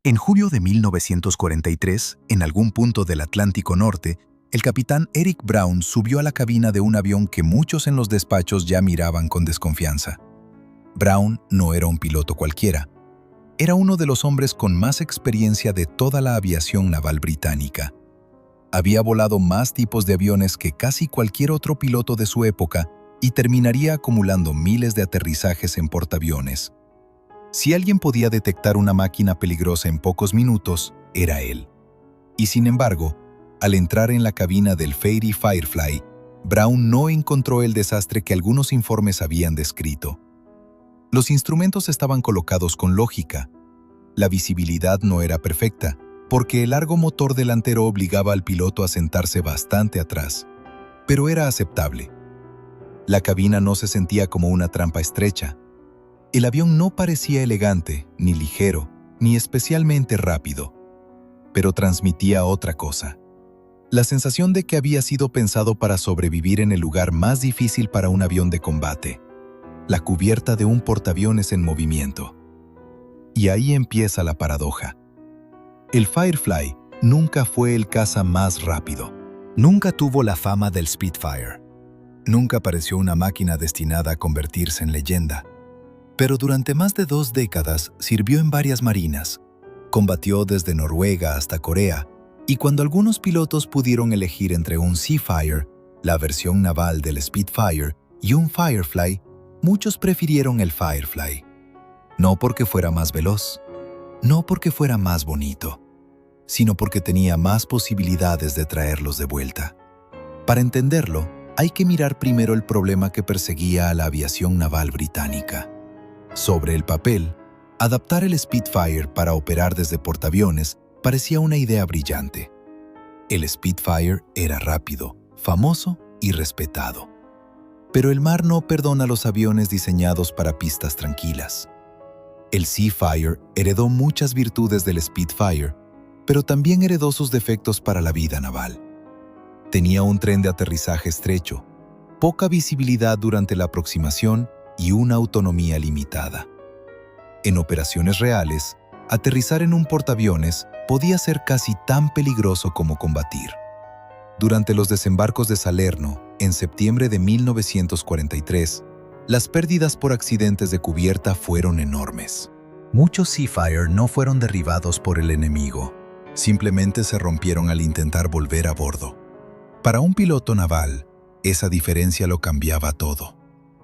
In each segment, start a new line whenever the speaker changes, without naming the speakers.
En julio de 1943, en algún punto del Atlántico Norte, el capitán Eric Brown subió a la cabina de un avión que muchos en los despachos ya miraban con desconfianza. Brown no era un piloto cualquiera. Era uno de los hombres con más experiencia de toda la aviación naval británica. Había volado más tipos de aviones que casi cualquier otro piloto de su época y terminaría acumulando miles de aterrizajes en portaaviones. Si alguien podía detectar una máquina peligrosa en pocos minutos, era él. Y sin embargo, al entrar en la cabina del Fairey Firefly, Brown no encontró el desastre que algunos informes habían descrito. Los instrumentos estaban colocados con lógica. La visibilidad no era perfecta, porque el largo motor delantero obligaba al piloto a sentarse bastante atrás, pero era aceptable. La cabina no se sentía como una trampa estrecha. El avión no parecía elegante, ni ligero, ni especialmente rápido, pero transmitía otra cosa. La sensación de que había sido pensado para sobrevivir en el lugar más difícil para un avión de combate, la cubierta de un portaaviones en movimiento. Y ahí empieza la paradoja. El Firefly nunca fue el caza más rápido. Nunca tuvo la fama del Spitfire. Nunca pareció una máquina destinada a convertirse en leyenda. Pero durante más de 2 décadas sirvió en varias marinas. Combatió desde Noruega hasta Corea, y cuando algunos pilotos pudieron elegir entre un Seafire, la versión naval del Spitfire, y un Firefly, muchos prefirieron el Firefly. No porque fuera más veloz, no porque fuera más bonito, sino porque tenía más posibilidades de traerlos de vuelta. Para entenderlo, hay que mirar primero el problema que perseguía a la aviación naval británica. Sobre el papel, adaptar el Spitfire para operar desde portaaviones parecía una idea brillante. El Spitfire era rápido, famoso y respetado. Pero el mar no perdona los aviones diseñados para pistas tranquilas. El Seafire heredó muchas virtudes del Spitfire, pero también heredó sus defectos para la vida naval. Tenía un tren de aterrizaje estrecho, poca visibilidad durante la aproximación y una autonomía limitada. En operaciones reales, aterrizar en un portaaviones podía ser casi tan peligroso como combatir. Durante los desembarcos de Salerno, en septiembre de 1943, las pérdidas por accidentes de cubierta fueron enormes. Muchos Seafire no fueron derribados por el enemigo, simplemente se rompieron al intentar volver a bordo. Para un piloto naval, esa diferencia lo cambiaba todo.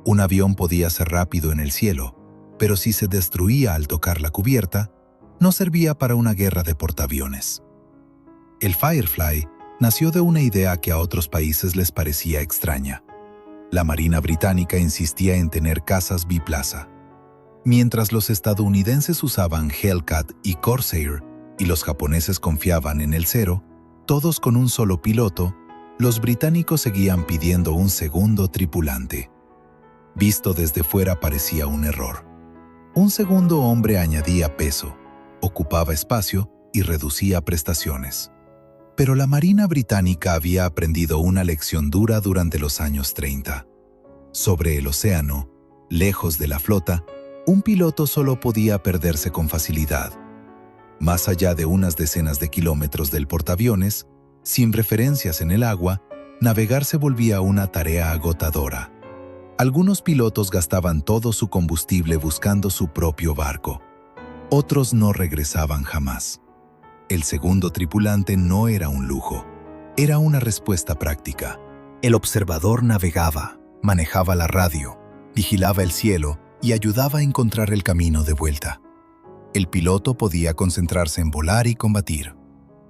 Un avión podía ser rápido en el cielo, pero si se destruía al tocar la cubierta, no servía para una guerra de portaaviones. El Firefly nació de una idea que a otros países les parecía extraña. La Marina Británica insistía en tener cazas biplaza. Mientras los estadounidenses usaban Hellcat y Corsair y los japoneses confiaban en el Zero, todos con un solo piloto, los británicos seguían pidiendo un segundo tripulante. Visto desde fuera parecía un error. Un segundo hombre añadía peso, ocupaba espacio y reducía prestaciones. Pero la Marina Británica había aprendido una lección dura durante los años 30. Sobre el océano, lejos de la flota, un piloto solo podía perderse con facilidad. Más allá de unas decenas de kilómetros del portaaviones, sin referencias en el agua, navegar se volvía una tarea agotadora. Algunos pilotos gastaban todo su combustible buscando su propio barco. Otros no regresaban jamás. El segundo tripulante no era un lujo, era una respuesta práctica. El observador navegaba, manejaba la radio, vigilaba el cielo y ayudaba a encontrar el camino de vuelta. El piloto podía concentrarse en volar y combatir.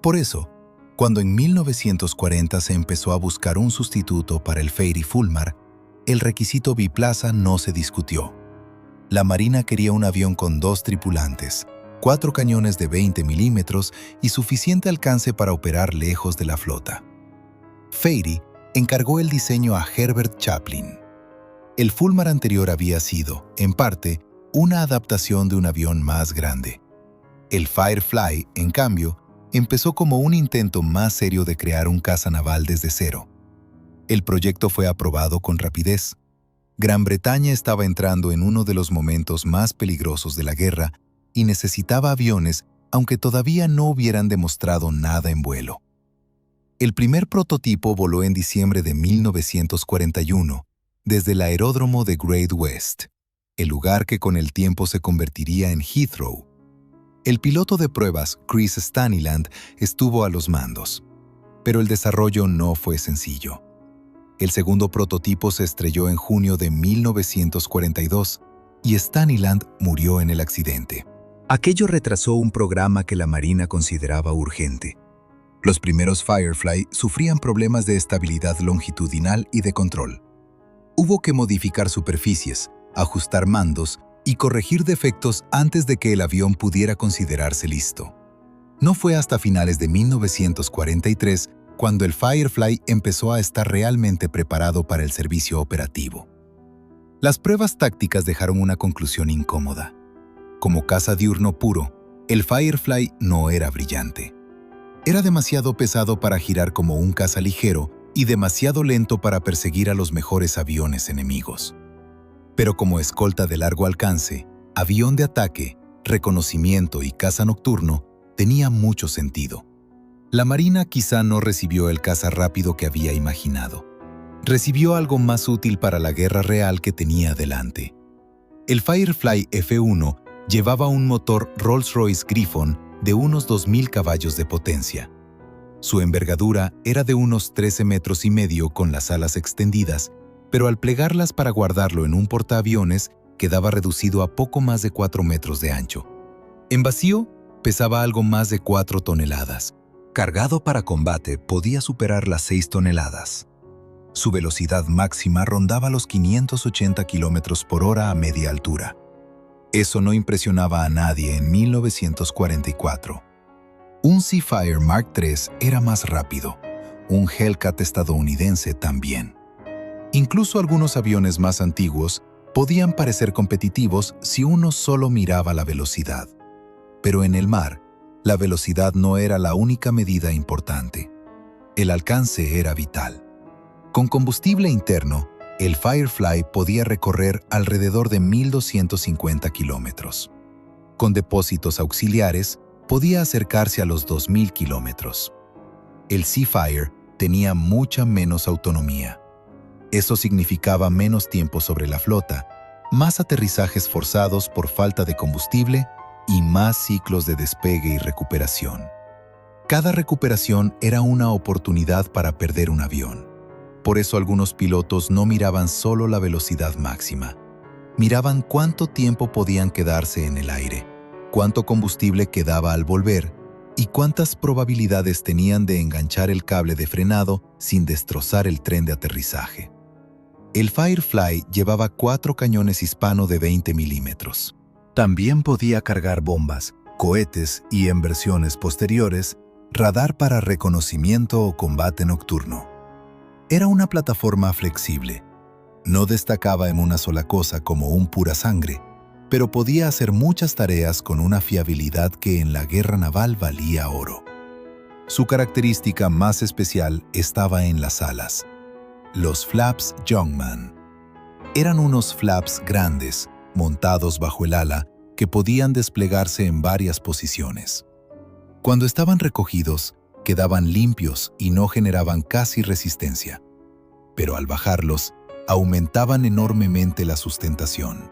Por eso, cuando en 1940 se empezó a buscar un sustituto para el Fairey Fulmar, el requisito biplaza no se discutió. La Marina quería un avión con 2 tripulantes, 4 cañones de 20 milímetros y suficiente alcance para operar lejos de la flota. Fairey encargó el diseño a Herbert Chaplin. El Fulmar anterior había sido, en parte, una adaptación de un avión más grande. El Firefly, en cambio, empezó como un intento más serio de crear un caza naval desde cero. El proyecto fue aprobado con rapidez. Gran Bretaña estaba entrando en uno de los momentos más peligrosos de la guerra y necesitaba aviones aunque todavía no hubieran demostrado nada en vuelo. El primer prototipo voló en diciembre de 1941, desde el aeródromo de Great West, el lugar que con el tiempo se convertiría en Heathrow. El piloto de pruebas, Chris Staniland, estuvo a los mandos, pero el desarrollo no fue sencillo. El segundo prototipo se estrelló en junio de 1942 y Staniland murió en el accidente. Aquello retrasó un programa que la Marina consideraba urgente. Los primeros Firefly sufrían problemas de estabilidad longitudinal y de control. Hubo que modificar superficies, ajustar mandos y corregir defectos antes de que el avión pudiera considerarse listo. No fue hasta finales de 1943 cuando el Firefly empezó a estar realmente preparado para el servicio operativo. Las pruebas tácticas dejaron una conclusión incómoda. Como caza diurno puro, el Firefly no era brillante. Era demasiado pesado para girar como un caza ligero y demasiado lento para perseguir a los mejores aviones enemigos. Pero como escolta de largo alcance, avión de ataque, reconocimiento y caza nocturno, tenía mucho sentido. La Marina quizá no recibió el caza rápido que había imaginado. Recibió algo más útil para la guerra real que tenía delante. El Firefly F-1 llevaba un motor Rolls-Royce Griffon de unos 2.000 caballos de potencia. Su envergadura era de unos 13 metros y medio con las alas extendidas, pero al plegarlas para guardarlo en un portaaviones, quedaba reducido a poco más de 4 metros de ancho. En vacío, pesaba algo más de 4 toneladas. Cargado para combate, podía superar las 6 toneladas. Su velocidad máxima rondaba los 580 kilómetros por hora a media altura. Eso no impresionaba a nadie en 1944. Un Seafire Mark III era más rápido, un Hellcat estadounidense también. Incluso algunos aviones más antiguos podían parecer competitivos si uno solo miraba la velocidad. Pero en el mar, la velocidad no era la única medida importante. El alcance era vital. Con combustible interno, el Firefly podía recorrer alrededor de 1.250 kilómetros. Con depósitos auxiliares, podía acercarse a los 2.000 kilómetros. El Seafire tenía mucha menos autonomía. Eso significaba menos tiempo sobre la flota, más aterrizajes forzados por falta de combustible y más ciclos de despegue y recuperación. Cada recuperación era una oportunidad para perder un avión. Por eso algunos pilotos no miraban solo la velocidad máxima. Miraban cuánto tiempo podían quedarse en el aire, cuánto combustible quedaba al volver y cuántas probabilidades tenían de enganchar el cable de frenado sin destrozar el tren de aterrizaje. El Firefly llevaba 4 cañones Hispano de 20 milímetros. También podía cargar bombas, cohetes y, en versiones posteriores, radar para reconocimiento o combate nocturno. Era una plataforma flexible. No destacaba en una sola cosa como un pura sangre, pero podía hacer muchas tareas con una fiabilidad que en la guerra naval valía oro. Su característica más especial estaba en las alas. Los flaps Youngman. Eran unos flaps grandes, montados bajo el ala, que podían desplegarse en varias posiciones. Cuando estaban recogidos, quedaban limpios y no generaban casi resistencia. Pero al bajarlos, aumentaban enormemente la sustentación.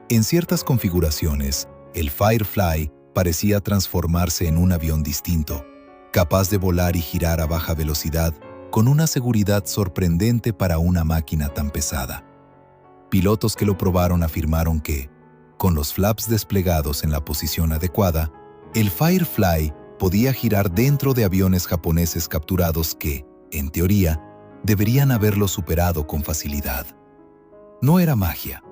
En ciertas configuraciones, el Firefly parecía transformarse en un avión distinto, capaz de volar y girar a baja velocidad con una seguridad sorprendente para una máquina tan pesada. Pilotos que lo probaron afirmaron que, con los flaps desplegados en la posición adecuada, el Firefly podía girar dentro de aviones japoneses capturados que, en teoría, deberían haberlo superado con facilidad. No era magia.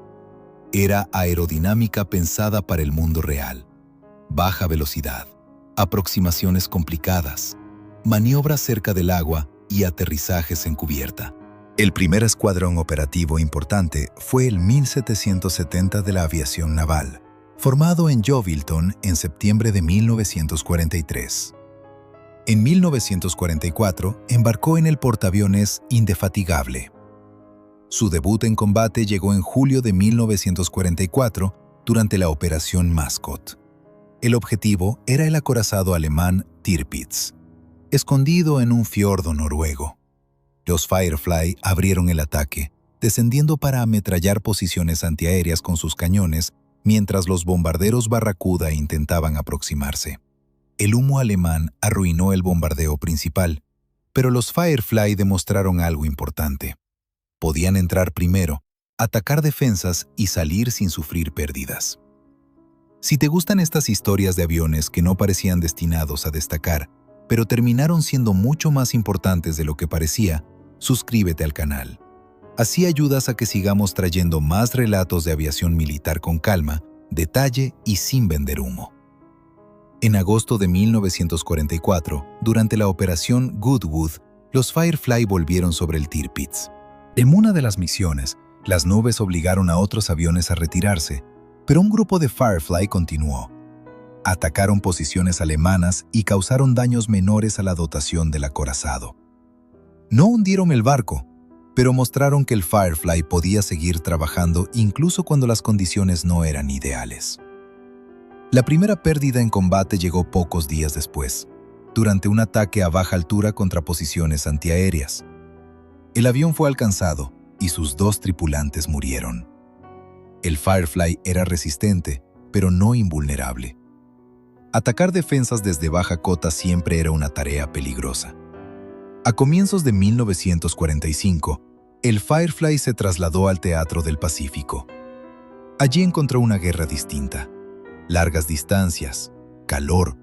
Era aerodinámica pensada para el mundo real. Baja velocidad, aproximaciones complicadas, maniobras cerca del agua y aterrizajes en cubierta. El primer escuadrón operativo importante fue el 1770 de la aviación naval, formado en Yeovilton en septiembre de 1943. En 1944 embarcó en el portaaviones Indefatigable. Su debut en combate llegó en julio de 1944 durante la Operación Mascot. El objetivo era el acorazado alemán Tirpitz, escondido en un fiordo noruego. Los Firefly abrieron el ataque, descendiendo para ametrallar posiciones antiaéreas con sus cañones, mientras los bombarderos Barracuda intentaban aproximarse. El humo alemán arruinó el bombardeo principal, pero los Firefly demostraron algo importante. Podían entrar primero, atacar defensas y salir sin sufrir pérdidas. Si te gustan estas historias de aviones que no parecían destinados a destacar, pero terminaron siendo mucho más importantes de lo que parecía, suscríbete al canal. Así ayudas a que sigamos trayendo más relatos de aviación militar con calma, detalle y sin vender humo. En agosto de 1944, durante la operación Goodwood, los Firefly volvieron sobre el Tirpitz. En una de las misiones, las nubes obligaron a otros aviones a retirarse, pero un grupo de Firefly continuó. Atacaron posiciones alemanas y causaron daños menores a la dotación del acorazado. No hundieron el barco, pero mostraron que el Firefly podía seguir trabajando incluso cuando las condiciones no eran ideales. La primera pérdida en combate llegó pocos días después, durante un ataque a baja altura contra posiciones antiaéreas. El avión fue alcanzado y sus 2 tripulantes murieron. El Firefly era resistente, pero no invulnerable. Atacar defensas desde baja cota siempre era una tarea peligrosa. A comienzos de 1945, el Firefly se trasladó al Teatro del Pacífico. Allí encontró una guerra distinta. Largas distancias, calor,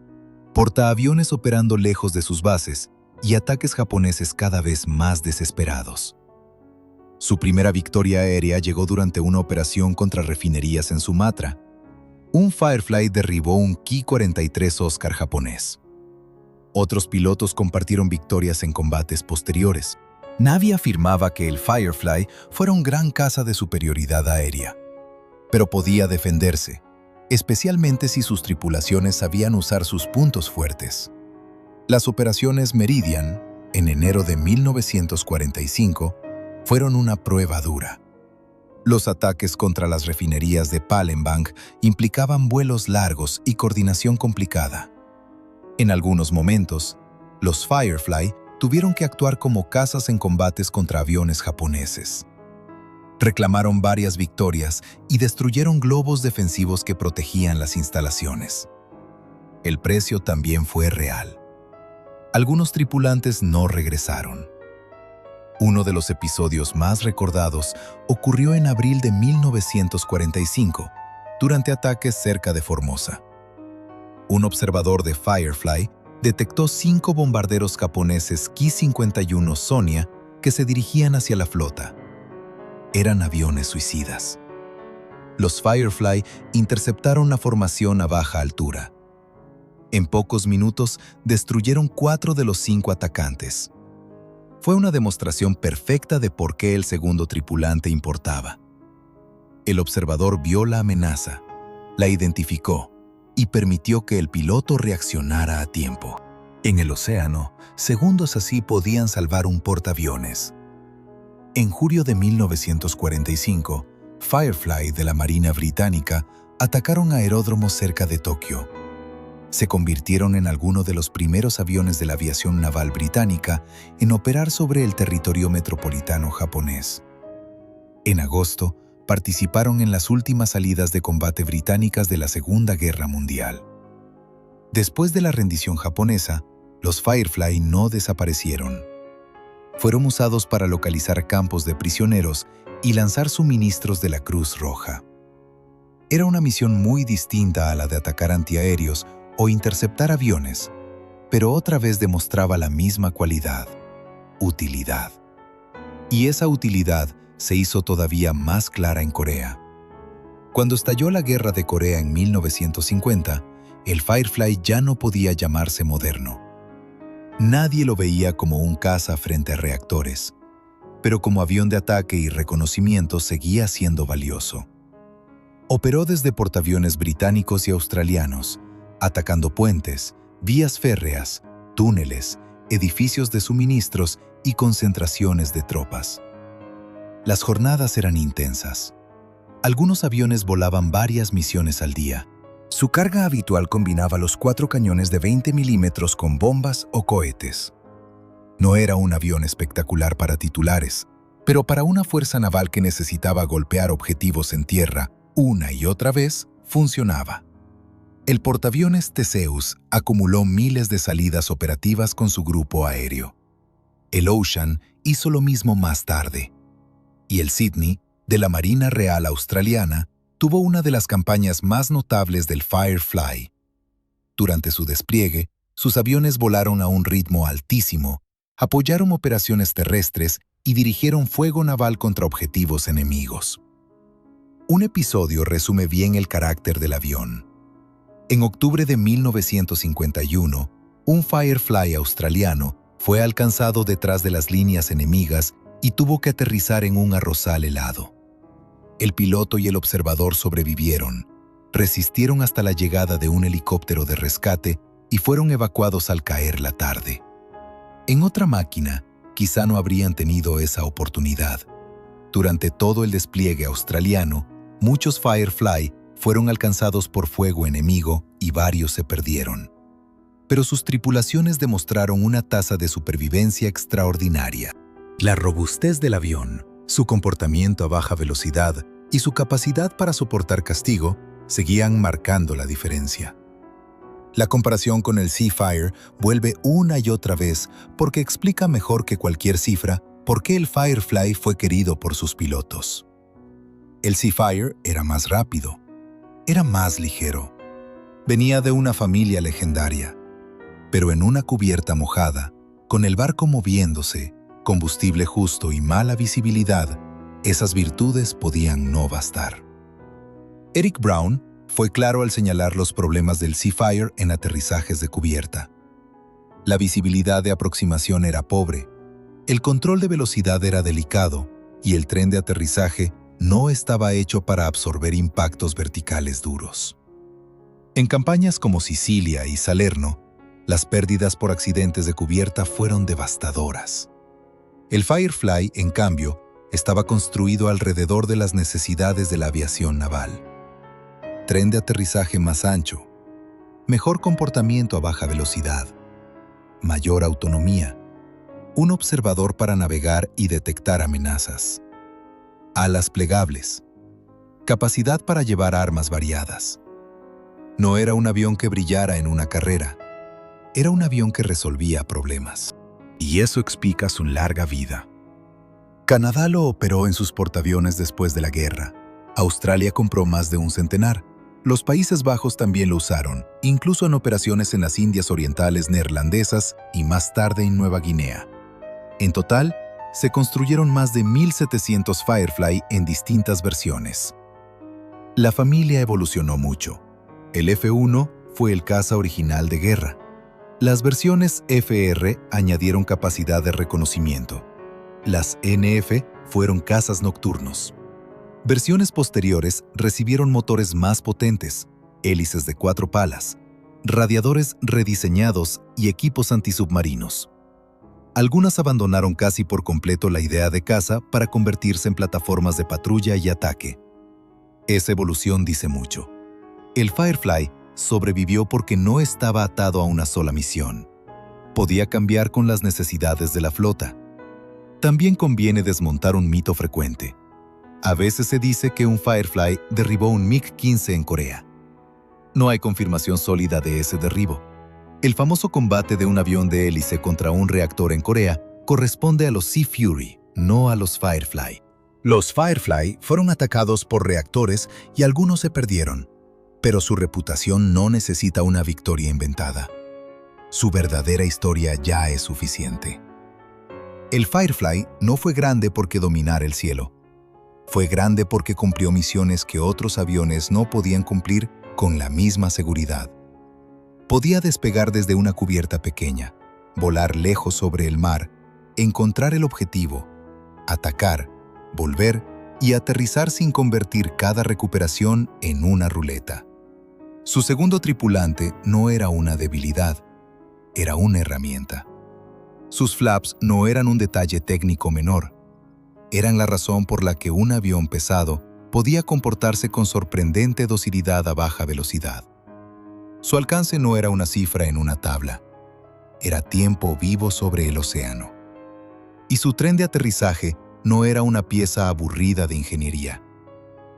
portaaviones operando lejos de sus bases y ataques japoneses cada vez más desesperados. Su primera victoria aérea llegó durante una operación contra refinerías en Sumatra. Un Firefly derribó un Ki-43 Oscar japonés. Otros pilotos compartieron victorias en combates posteriores. Navy afirmaba que el Firefly fuera un gran caza de superioridad aérea, pero podía defenderse, especialmente si sus tripulaciones sabían usar sus puntos fuertes. Las operaciones Meridian, en enero de 1945, fueron una prueba dura. Los ataques contra las refinerías de Palembang implicaban vuelos largos y coordinación complicada. En algunos momentos, los Firefly tuvieron que actuar como cazas en combates contra aviones japoneses. Reclamaron varias victorias y destruyeron globos defensivos que protegían las instalaciones. El precio también fue real. Algunos tripulantes no regresaron. Uno de los episodios más recordados ocurrió en abril de 1945, durante ataques cerca de Formosa. Un observador de Firefly detectó 5 bombarderos japoneses Ki-51 Sonia que se dirigían hacia la flota. Eran aviones suicidas. Los Firefly interceptaron la formación a baja altura. En pocos minutos destruyeron 4 de los 5 atacantes. Fue una demostración perfecta de por qué el segundo tripulante importaba. El observador vio la amenaza, la identificó y permitió que el piloto reaccionara a tiempo. En el océano, segundos así podían salvar un portaaviones. En julio de 1945, Firefly de la Marina Británica atacaron aeródromos cerca de Tokio. Se convirtieron en alguno de los primeros aviones de la aviación naval británica en operar sobre el territorio metropolitano japonés. En agosto, participaron en las últimas salidas de combate británicas de la Segunda Guerra Mundial. Después de la rendición japonesa, los Firefly no desaparecieron. Fueron usados para localizar campos de prisioneros y lanzar suministros de la Cruz Roja. Era una misión muy distinta a la de atacar antiaéreos o interceptar aviones, pero otra vez demostraba la misma cualidad: utilidad. Y esa utilidad se hizo todavía más clara en Corea. Cuando estalló la Guerra de Corea en 1950, el Firefly ya no podía llamarse moderno. Nadie lo veía como un caza frente a reactores, pero como avión de ataque y reconocimiento seguía siendo valioso. Operó desde portaaviones británicos y australianos, atacando puentes, vías férreas, túneles, edificios de suministros y concentraciones de tropas. Las jornadas eran intensas. Algunos aviones volaban varias misiones al día, Su carga habitual combinaba los 4 cañones de 20 milímetros con bombas o cohetes. No era un avión espectacular para titulares, pero para una fuerza naval que necesitaba golpear objetivos en tierra una y otra vez, funcionaba. El portaaviones Theseus acumuló miles de salidas operativas con su grupo aéreo. El Ocean hizo lo mismo más tarde. Y el Sydney, de la Marina Real Australiana, tuvo una de las campañas más notables del Firefly. Durante su despliegue, sus aviones volaron a un ritmo altísimo, apoyaron operaciones terrestres y dirigieron fuego naval contra objetivos enemigos. Un episodio resume bien el carácter del avión. En octubre de 1951, un Firefly australiano fue alcanzado detrás de las líneas enemigas y tuvo que aterrizar en un arrozal helado. El piloto y el observador sobrevivieron, resistieron hasta la llegada de un helicóptero de rescate y fueron evacuados al caer la tarde. En otra máquina, quizá no habrían tenido esa oportunidad. Durante todo el despliegue australiano, muchos Firefly fueron alcanzados por fuego enemigo y varios se perdieron. Pero sus tripulaciones demostraron una tasa de supervivencia extraordinaria. La robustez del avión, su comportamiento a baja velocidad y su capacidad para soportar castigo seguían marcando la diferencia. La comparación con el Seafire vuelve una y otra vez porque explica mejor que cualquier cifra por qué el Firefly fue querido por sus pilotos. El Seafire era más rápido, era más ligero. Venía de una familia legendaria. Pero en una cubierta mojada, con el barco moviéndose, combustible justo y mala visibilidad, esas virtudes podían no bastar. Eric Brown fue claro al señalar los problemas del Seafire en aterrizajes de cubierta. La visibilidad de aproximación era pobre, el control de velocidad era delicado y el tren de aterrizaje no estaba hecho para absorber impactos verticales duros. En campañas como Sicilia y Salerno, las pérdidas por accidentes de cubierta fueron devastadoras. El Firefly, en cambio, estaba construido alrededor de las necesidades de la aviación naval. Tren de aterrizaje más ancho, mejor comportamiento a baja velocidad, mayor autonomía, un observador para navegar y detectar amenazas, alas plegables, capacidad para llevar armas variadas. No era un avión que brillara en una carrera, era un avión que resolvía problemas. Y eso explica su larga vida. Canadá lo operó en sus portaaviones después de la guerra. Australia compró más de un centenar. Los Países Bajos también lo usaron, incluso en operaciones en las Indias Orientales neerlandesas y más tarde en Nueva Guinea. En total, se construyeron más de 1.700 Firefly en distintas versiones. La familia evolucionó mucho. El F-1 fue el caza original de guerra. Las versiones FR añadieron capacidad de reconocimiento. Las NF fueron cazas nocturnos. Versiones posteriores recibieron motores más potentes, hélices de 4 palas, radiadores rediseñados y equipos antisubmarinos. Algunas abandonaron casi por completo la idea de caza para convertirse en plataformas de patrulla y ataque. Esa evolución dice mucho. El Firefly sobrevivió porque no estaba atado a una sola misión. Podía cambiar con las necesidades de la flota. También conviene desmontar un mito frecuente. A veces se dice que un Firefly derribó un MiG-15 en Corea. No hay confirmación sólida de ese derribo. El famoso combate de un avión de hélice contra un reactor en Corea corresponde a los Sea Fury, no a los Firefly. Los Firefly fueron atacados por reactores y algunos se perdieron. Pero su reputación no necesita una victoria inventada. Su verdadera historia ya es suficiente. El Firefly no fue grande porque dominara el cielo. Fue grande porque cumplió misiones que otros aviones no podían cumplir con la misma seguridad. Podía despegar desde una cubierta pequeña, volar lejos sobre el mar, encontrar el objetivo, atacar, volver y aterrizar sin convertir cada recuperación en una ruleta. Su segundo tripulante no era una debilidad, era una herramienta. Sus flaps no eran un detalle técnico menor, eran la razón por la que un avión pesado podía comportarse con sorprendente docilidad a baja velocidad. Su alcance no era una cifra en una tabla, era tiempo vivo sobre el océano. Y su tren de aterrizaje no era una pieza aburrida de ingeniería.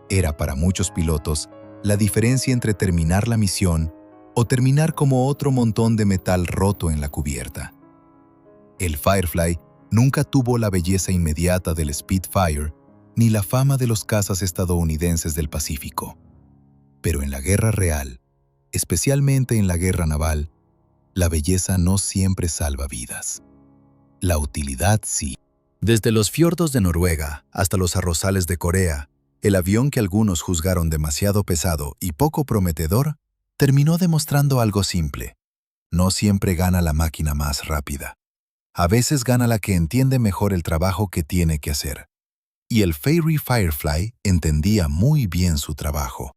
Era para muchos pilotos la diferencia entre terminar la misión o terminar como otro montón de metal roto en la cubierta. El Firefly nunca tuvo la belleza inmediata del Spitfire ni la fama de los cazas estadounidenses del Pacífico. Pero en la guerra real, especialmente en la guerra naval, la belleza no siempre salva vidas. La utilidad sí. Desde los fiordos de Noruega hasta los arrozales de Corea, el avión que algunos juzgaron demasiado pesado y poco prometedor terminó demostrando algo simple. No siempre gana la máquina más rápida. A veces gana la que entiende mejor el trabajo que tiene que hacer. Y el Fairey Firefly entendía muy bien su trabajo.